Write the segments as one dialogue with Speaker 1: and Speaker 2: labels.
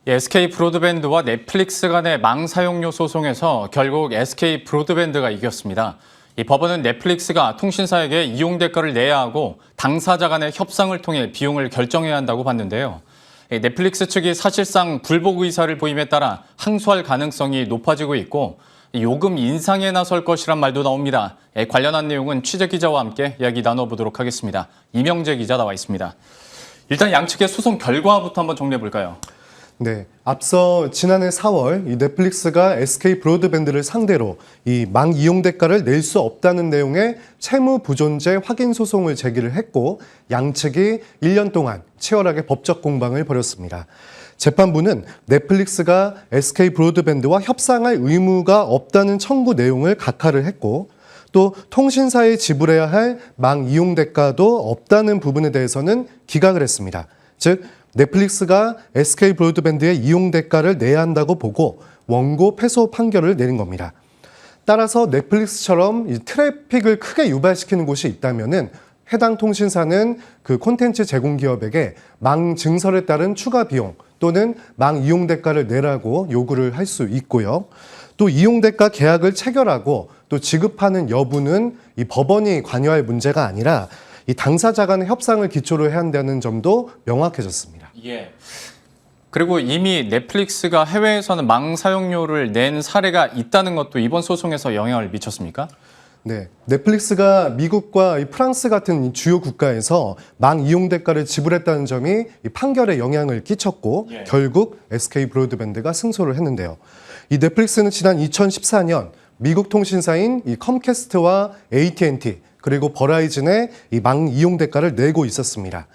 Speaker 1: SK 브로드밴드와 넷플릭스 간의 망 사용료 소송에서 결국 SK 브로드밴드가 이겼습니다. 이 법원은 넷플릭스가 통신사에게 이용 대가를 내야 하고 당사자 간의 협상을 통해 비용을 결정해야 한다고 봤는데요. 넷플릭스 측이 사실상 불복 의사를 보임에 따라 항소할 가능성이 높아지고 있고 요금 인상에 나설 것이란 말도 나옵니다. 관련한 내용은 취재 기자와 함께 이야기 나눠보도록 하겠습니다. 이명재 기자 나와 있습니다. 일단 양측의 소송 결과부터 한번 정리해 볼까요?
Speaker 2: 네, 앞서 지난해 4월 이 넷플릭스가 SK 브로드밴드를 상대로 이 망 이용 대가를 낼 수 없다는 내용의 채무 부존재 확인 소송을 제기를 했고 양측이 1년 동안 치열하게 법적 공방을 벌였습니다. 재판부는 넷플릭스가 SK 브로드밴드와 협상할 의무가 없다는 청구 내용을 각하를 했고 또 통신사에 지불해야 할 망 이용 대가도 없다는 부분에 대해서는 기각을 했습니다. 즉 넷플릭스가 SK 브로드밴드의 이용 대가를 내야 한다고 보고 원고 패소 판결을 내린 겁니다. 따라서 넷플릭스처럼 이 트래픽을 크게 유발시키는 곳이 있다면은 해당 통신사는 그 콘텐츠 제공 기업에게 망 증설에 따른 추가 비용 또는 망 이용 대가를 내라고 요구를 할 수 있고요. 또 이용 대가 계약을 체결하고 또 지급하는 여부는 이 법원이 관여할 문제가 아니라 이 당사자 간의 협상을 기초로 해야 한다는 점도 명확해졌습니다.
Speaker 1: 예. 그리고 이미 넷플릭스가 해외에서는 망 사용료를 낸 사례가 있다는 것도 이번 소송에서 영향을 미쳤습니까?
Speaker 2: 네, 넷플릭스가 미국과 프랑스 같은 주요 국가에서 망 이용 대가를 지불했다는 점이 이 판결에 영향을 끼쳤고 결국 SK 브로드밴드가 승소를 했는데요. 이 넷플릭스는 지난 2014년 미국 통신사인 이 컴캐스트와 AT&T 그리고 버라이즌의 이 망 이용 대가를 내고 있었습니다.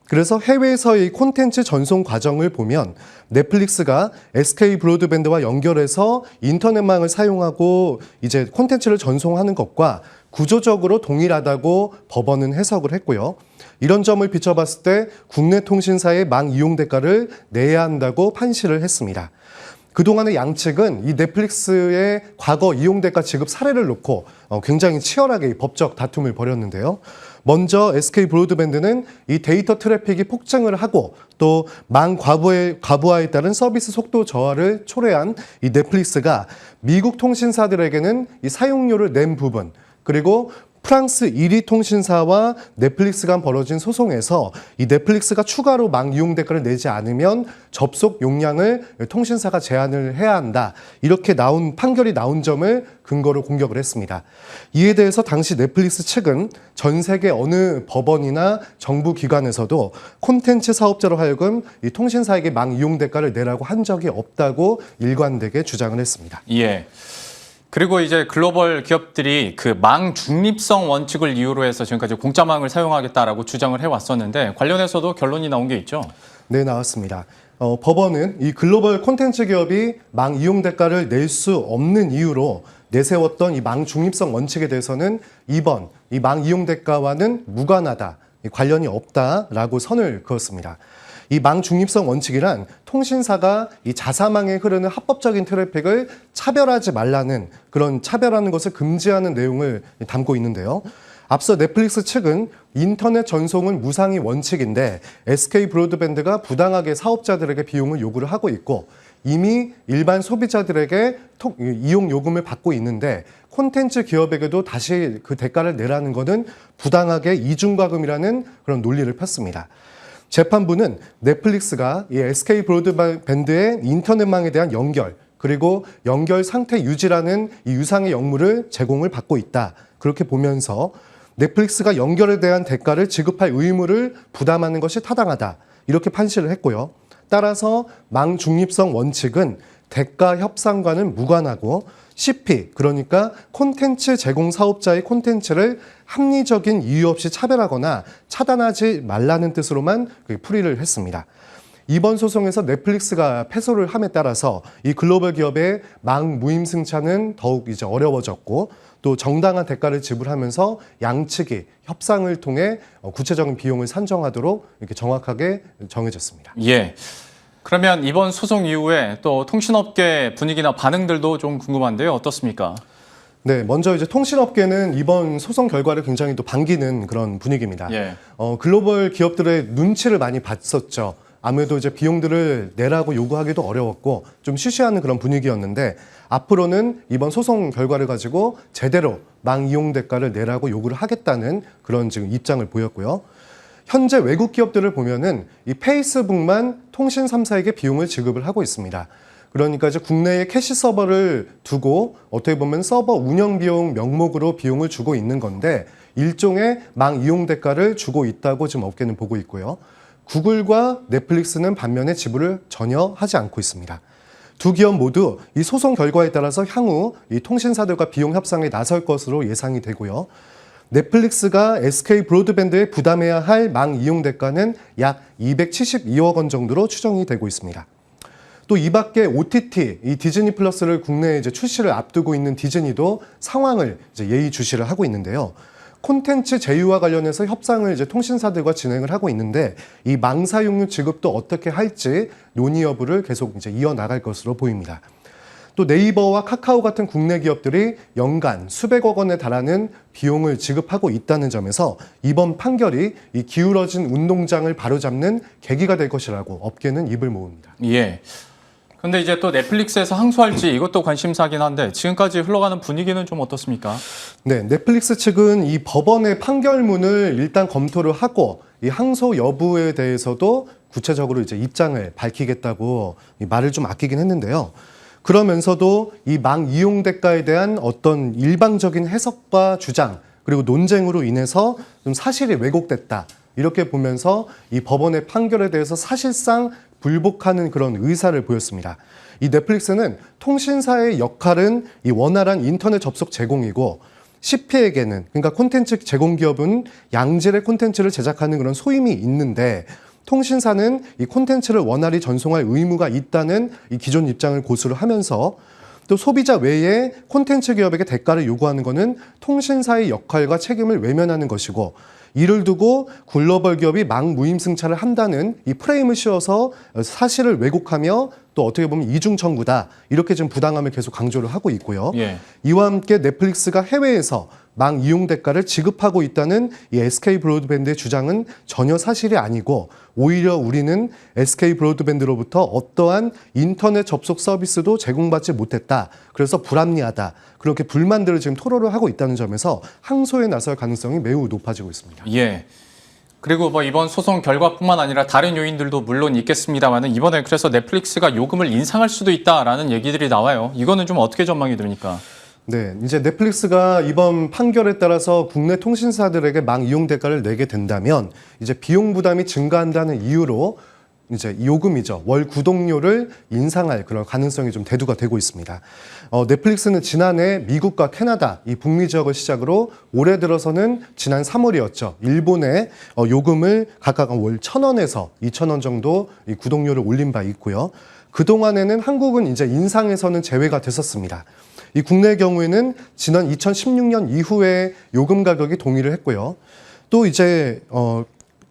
Speaker 2: 그래서 해외에서의 콘텐츠 전송 과정을 보면 넷플릭스가 SK 브로드밴드와 연결해서 인터넷망을 사용하고 이제 콘텐츠를 전송하는 것과 구조적으로 동일하다고 법원은 해석을 했고요. 이런 점을 비춰봤을 때 국내 통신사의 망 이용 대가를 내야 한다고 판시를 했습니다. 그동안의 양측은 이 넷플릭스의 과거 이용 대가 지급 사례를 놓고 굉장히 치열하게 법적 다툼을 벌였는데요. 먼저 SK 브로드밴드는 이 데이터 트래픽이 폭증을 하고 또 망 과부하에 따른 서비스 속도 저하를 초래한 이 넷플릭스가 미국 통신사들에게는 이 사용료를 낸 부분 그리고 프랑스 1위 통신사와 넷플릭스 간 벌어진 소송에서 이 넷플릭스가 추가로 망 이용 대가를 내지 않으면 접속 용량을 통신사가 제한을 해야 한다. 이렇게 판결이 나온 점을 근거로 공격을 했습니다. 이에 대해서 당시 넷플릭스 측은 전 세계 어느 법원이나 정부 기관에서도 콘텐츠 사업자로 하여금 이 통신사에게 망 이용 대가를 내라고 한 적이 없다고 일관되게 주장을 했습니다.
Speaker 1: 예. 그리고 이제 글로벌 기업들이 그 망 중립성 원칙을 이유로 해서 지금까지 공짜망을 사용하겠다라고 주장을 해왔었는데 관련해서도 결론이 나온 게 있죠?
Speaker 2: 네, 나왔습니다. 법원은 이 글로벌 콘텐츠 기업이 망 이용 대가를 낼 수 없는 이유로 내세웠던 이 망 중립성 원칙에 대해서는 이번 이 망 이용 대가와는 무관하다, 관련이 없다라고 선을 그었습니다. 이 망 중립성 원칙이란 통신사가 이 자사망에 흐르는 합법적인 트래픽을 차별하지 말라는 그런 차별하는 것을 금지하는 내용을 담고 있는데요. 앞서 넷플릭스 측은 인터넷 전송은 무상이 원칙인데 SK 브로드밴드가 부당하게 사업자들에게 비용을 요구를 하고 있고 이미 일반 소비자들에게 이용 요금을 받고 있는데 콘텐츠 기업에게도 다시 그 대가를 내라는 것은 부당하게 이중과금이라는 그런 논리를 폈습니다. 재판부는 넷플릭스가 이 SK 브로드밴드의 인터넷망에 대한 연결 그리고 연결 상태 유지라는 이 유상의 역무를 제공을 받고 있다. 그렇게 보면서 넷플릭스가 연결에 대한 대가를 지급할 의무를 부담하는 것이 타당하다. 이렇게 판시를 했고요. 따라서 망 중립성 원칙은 대가 협상과는 무관하고 CP, 그러니까 콘텐츠 제공 사업자의 콘텐츠를 합리적인 이유 없이 차별하거나 차단하지 말라는 뜻으로만 풀이를 했습니다. 이번 소송에서 넷플릭스가 패소를 함에 따라서 이 글로벌 기업의 망 무임승차는 더욱 이제 어려워졌고 또 정당한 대가를 지불하면서 양측이 협상을 통해 구체적인 비용을 산정하도록 이렇게 정확하게 정해졌습니다.
Speaker 1: 예. 그러면 이번 소송 이후에 또 통신업계 분위기나 반응들도 좀 궁금한데요. 어떻습니까?
Speaker 2: 네, 먼저 이제 통신업계는 이번 소송 결과를 굉장히 또 반기는 그런 분위기입니다.
Speaker 1: 예.
Speaker 2: 글로벌 기업들의 눈치를 많이 봤었죠. 아무래도 이제 비용들을 내라고 요구하기도 어려웠고 좀 쉬쉬하는 그런 분위기였는데 앞으로는 이번 소송 결과를 가지고 제대로 망 이용 대가를 내라고 요구를 하겠다는 그런 지금 입장을 보였고요. 현재 외국 기업들을 보면은 이 페이스북만 통신 3사에게 비용을 지급을 하고 있습니다. 그러니까 이제 국내에 캐시 서버를 두고 어떻게 보면 서버 운영 비용 명목으로 비용을 주고 있는 건데 일종의 망 이용 대가를 주고 있다고 지금 업계는 보고 있고요. 구글과 넷플릭스는 반면에 지불을 전혀 하지 않고 있습니다. 두 기업 모두 이 소송 결과에 따라서 향후 이 통신사들과 비용 협상에 나설 것으로 예상이 되고요. 넷플릭스가 SK 브로드밴드에 부담해야 할 망 이용 대가는 약 272억 원 정도로 추정이 되고 있습니다. 또 이 밖에 OTT, 이 디즈니 플러스를 국내에 이제 출시를 앞두고 있는 디즈니도 상황을 이제 예의주시를 하고 있는데요. 콘텐츠 제휴와 관련해서 협상을 이제 통신사들과 진행을 하고 있는데 이 망사용료 지급도 어떻게 할지 논의 여부를 계속 이제 이어나갈 것으로 보입니다. 또 네이버와 카카오 같은 국내 기업들이 연간 수백억 원에 달하는 비용을 지급하고 있다는 점에서 이번 판결이 이 기울어진 운동장을 바로잡는 계기가 될 것이라고 업계는 입을 모읍니다.
Speaker 1: 예. 근데 이제 또 넷플릭스에서 항소할지 이것도 관심사긴 한데 지금까지 흘러가는 분위기는 좀 어떻습니까?
Speaker 2: 네, 넷플릭스 측은 이 법원의 판결문을 일단 검토를 하고 이 항소 여부에 대해서도 구체적으로 이제 입장을 밝히겠다고 이 말을 좀 아끼긴 했는데요. 그러면서도 이 망 이용 대가에 대한 어떤 일방적인 해석과 주장 그리고 논쟁으로 인해서 좀 사실이 왜곡됐다. 이렇게 보면서 이 법원의 판결에 대해서 사실상 불복하는 그런 의사를 보였습니다. 이 넷플릭스는 통신사의 역할은 이 원활한 인터넷 접속 제공이고 CP에게는 그러니까 콘텐츠 제공 기업은 양질의 콘텐츠를 제작하는 그런 소임이 있는데 통신사는 이 콘텐츠를 원활히 전송할 의무가 있다는 이 기존 입장을 고수를 하면서 또 소비자 외에 콘텐츠 기업에게 대가를 요구하는 것은 통신사의 역할과 책임을 외면하는 것이고 이를 두고 글로벌 기업이 망무임승차를 한다는 이 프레임을 씌워서 사실을 왜곡하며 또 어떻게 보면 이중 청구다 이렇게 지금 부당함을 계속 강조를 하고 있고요.
Speaker 1: 예.
Speaker 2: 이와 함께 넷플릭스가 해외에서 망 이용 대가를 지급하고 있다는 이 SK 브로드밴드의 주장은 전혀 사실이 아니고 오히려 우리는 SK 브로드밴드로부터 어떠한 인터넷 접속 서비스도 제공받지 못했다. 그래서 불합리하다. 그렇게 불만들을 지금 토로를 하고 있다는 점에서 항소에 나설 가능성이 매우 높아지고 있습니다.
Speaker 1: 예. 그리고 뭐 이번 소송 결과뿐만 아니라 다른 요인들도 물론 있겠습니다만은 이번에 그래서 넷플릭스가 요금을 인상할 수도 있다라는 얘기들이 나와요. 이거는 좀 어떻게 전망이 됩니까?
Speaker 2: 네, 이제 넷플릭스가 이번 판결에 따라서 국내 통신사들에게 망 이용 대가를 내게 된다면 이제 비용 부담이 증가한다는 이유로 이제 요금이죠. 월 구독료를 인상할 그런 가능성이 좀 대두가 되고 있습니다. 넷플릭스는 지난해 미국과 캐나다 이 북미 지역을 시작으로 올해 들어서는 지난 3월이었죠. 일본에 요금을 각각 월 1,000원에서 2,000원 정도 이 구독료를 올린 바 있고요. 그동안에는 한국은 이제 인상에서는 제외가 됐었습니다. 이 국내의 경우에는 지난 2016년 이후에 요금 가격이 동의를 했고요. 또 이제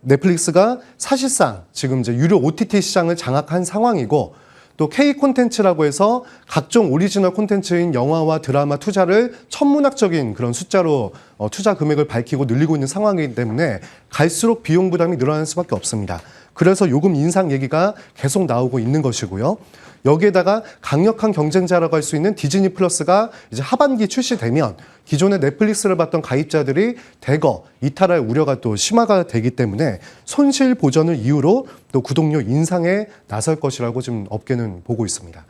Speaker 2: 넷플릭스가 사실상 지금 이제 유료 OTT 시장을 장악한 상황이고 또 K 콘텐츠라고 해서 각종 오리지널 콘텐츠인 영화와 드라마 투자를 천문학적인 그런 숫자로 투자 금액을 밝히고 늘리고 있는 상황이기 때문에 갈수록 비용 부담이 늘어날 수밖에 없습니다. 그래서 요금 인상 얘기가 계속 나오고 있는 것이고요. 여기에다가 강력한 경쟁자라고 할 수 있는 디즈니 플러스가 이제 하반기 출시되면 기존의 넷플릭스를 봤던 가입자들이 대거 이탈할 우려가 또 심화가 되기 때문에 손실 보전을 이유로 또 구독료 인상에 나설 것이라고 지금 업계는 보고 있습니다.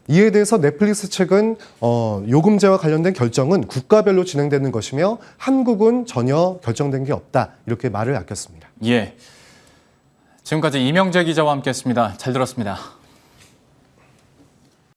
Speaker 2: 이에 대해서 넷플릭스 측은 요금제와 관련된 결정은 국가별로 진행되는 것이며 한국은 전혀 결정된 게 없다 이렇게 말을 아꼈습니다.
Speaker 1: 예. 지금까지 이명재 기자와 함께했습니다. 잘 들었습니다.